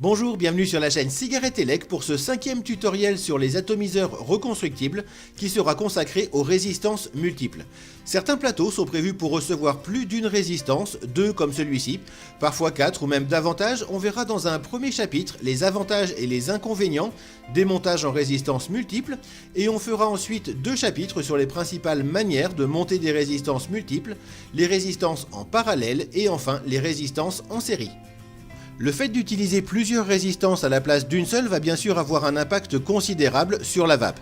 Bonjour, bienvenue sur la chaîne Cigarette Elec pour ce 5e tutoriel sur les atomiseurs reconstructibles qui sera consacré aux résistances multiples. Certains plateaux sont prévus pour recevoir plus d'une résistance, 2 comme celui-ci, parfois 4 ou même davantage. On verra dans un premier chapitre les avantages et les inconvénients des montages en résistance multiples et on fera ensuite 2 chapitres sur les principales manières de monter des résistances multiples, les résistances en parallèle et enfin les résistances en série. Le fait d'utiliser plusieurs résistances à la place d'une seule va bien sûr avoir un impact considérable sur la vape.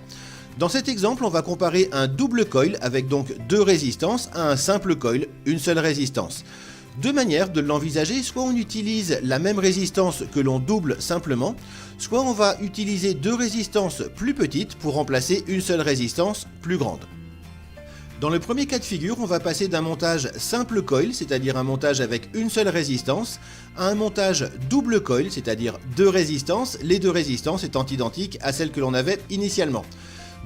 Dans cet exemple, on va comparer un double coil avec donc 2 résistances à un simple coil, une seule résistance. Deux manières de l'envisager, soit on utilise la même résistance que l'on double simplement, soit on va utiliser 2 résistances plus petites pour remplacer une seule résistance plus grande. Dans le premier cas de figure, on va passer d'un montage simple coil, c'est-à-dire un montage avec une seule résistance, à un montage double coil, c'est-à-dire 2 résistances, les 2 résistances étant identiques à celles que l'on avait initialement.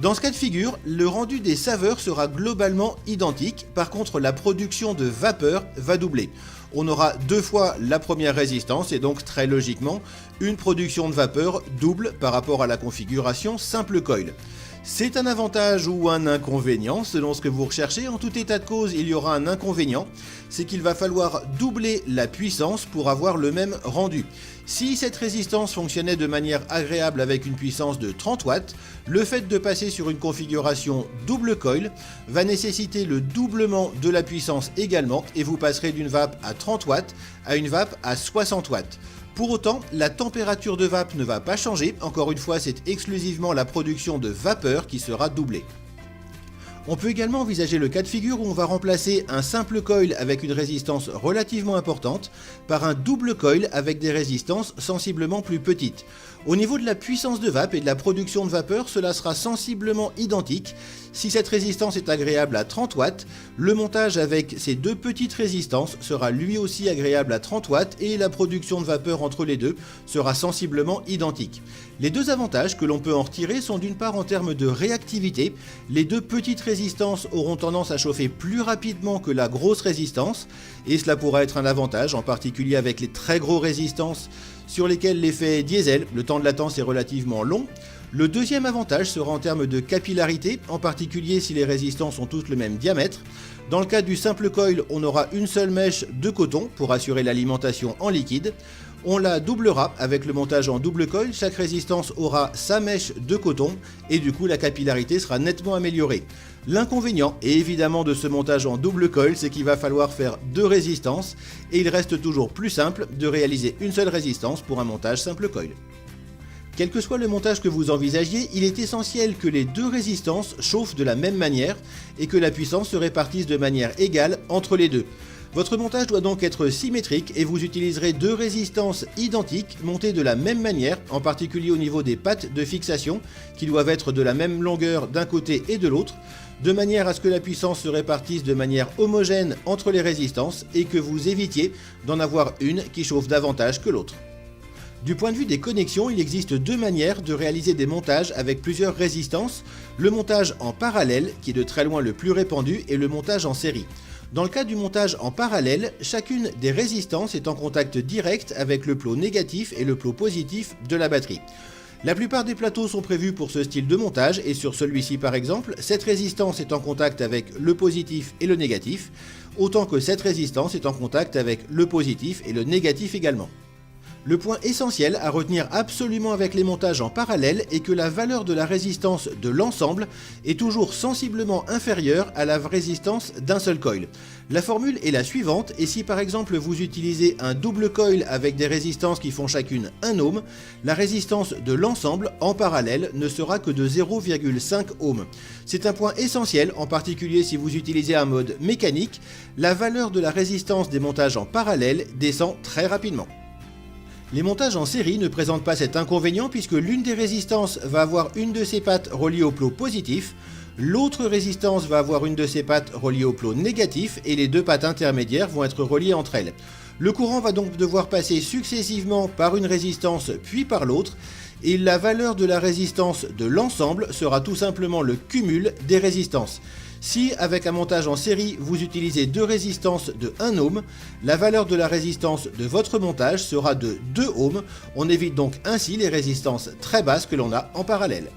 Dans ce cas de figure, le rendu des saveurs sera globalement identique, par contre la production de vapeur va doubler. On aura 2 fois la première résistance et donc très logiquement, une production de vapeur double par rapport à la configuration simple coil. C'est un avantage ou un inconvénient selon ce que vous recherchez. En tout état de cause, il y aura un inconvénient, c'est qu'il va falloir doubler la puissance pour avoir le même rendu. Si cette résistance fonctionnait de manière agréable avec une puissance de 30 watts, le fait de passer sur une configuration double coil va nécessiter le doublement de la puissance également et vous passerez d'une vape à 30 watts à une vape à 60 watts. Pour autant, la température de vape ne va pas changer, encore une fois c'est exclusivement la production de vapeur qui sera doublée. On peut également envisager le cas de figure où on va remplacer un simple coil avec une résistance relativement importante par un double coil avec des résistances sensiblement plus petites. Au niveau de la puissance de vape et de la production de vapeur, cela sera sensiblement identique. Si cette résistance est agréable à 30 watts, le montage avec ces 2 petites résistances sera lui aussi agréable à 30 watts et la production de vapeur entre les deux sera sensiblement identique. Les 2 avantages que l'on peut en retirer sont d'une part en termes de réactivité, les 2 petites résistances auront tendance à chauffer plus rapidement que la grosse résistance et cela pourra être un avantage, en particulier avec les très gros résistances sur lesquelles l'effet diesel, le temps de latence est relativement long. Le deuxième avantage sera en termes de capillarité, en particulier si les résistances ont toutes le même diamètre. Dans le cas du simple coil, on aura une seule mèche de coton pour assurer l'alimentation en liquide. On la doublera avec le montage en double coil, chaque résistance aura sa mèche de coton et du coup la capillarité sera nettement améliorée. L'inconvénient est évidemment de ce montage en double coil, c'est qu'il va falloir faire 2 résistances et il reste toujours plus simple de réaliser une seule résistance pour un montage simple coil. Quel que soit le montage que vous envisagiez, il est essentiel que les 2 résistances chauffent de la même manière et que la puissance se répartisse de manière égale entre les deux. Votre montage doit donc être symétrique et vous utiliserez 2 résistances identiques montées de la même manière, en particulier au niveau des pattes de fixation qui doivent être de la même longueur d'un côté et de l'autre, de manière à ce que la puissance se répartisse de manière homogène entre les résistances et que vous évitiez d'en avoir une qui chauffe davantage que l'autre. Du point de vue des connexions, il existe 2 manières de réaliser des montages avec plusieurs résistances, le montage en parallèle qui est de très loin le plus répandu et le montage en série. Dans le cas du montage en parallèle, chacune des résistances est en contact direct avec le plot négatif et le plot positif de la batterie. La plupart des plateaux sont prévus pour ce style de montage et sur celui-ci par exemple, cette résistance est en contact avec le positif et le négatif, autant que cette résistance est en contact avec le positif et le négatif également. Le point essentiel à retenir absolument avec les montages en parallèle est que la valeur de la résistance de l'ensemble est toujours sensiblement inférieure à la résistance d'un seul coil. La formule est la suivante et si par exemple vous utilisez un double coil avec des résistances qui font chacune 1 ohm, la résistance de l'ensemble en parallèle ne sera que de 0,5 ohm. C'est un point essentiel, en particulier si vous utilisez un mode mécanique, la valeur de la résistance des montages en parallèle descend très rapidement. Les montages en série ne présentent pas cet inconvénient puisque l'une des résistances va avoir une de ses pattes reliée au plot positif, l'autre résistance va avoir une de ses pattes reliée au plot négatif et les 2 pattes intermédiaires vont être reliées entre elles. Le courant va donc devoir passer successivement par une résistance puis par l'autre et la valeur de la résistance de l'ensemble sera tout simplement le cumul des résistances. Si, avec un montage en série, vous utilisez deux résistances de 1 ohm, la valeur de la résistance de votre montage sera de 2 ohms. On évite donc ainsi les résistances très basses que l'on a en parallèle.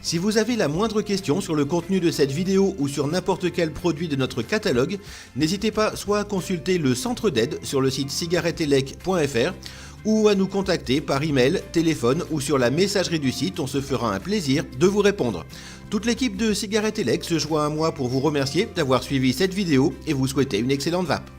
Si vous avez la moindre question sur le contenu de cette vidéo ou sur n'importe quel produit de notre catalogue, n'hésitez pas soit à consulter le centre d'aide sur le site cigaretteelec.fr ou à nous contacter par email, téléphone ou sur la messagerie du site, on se fera un plaisir de vous répondre. Toute l'équipe de Cigarette Elec se joint à moi pour vous remercier d'avoir suivi cette vidéo et vous souhaiter une excellente vape.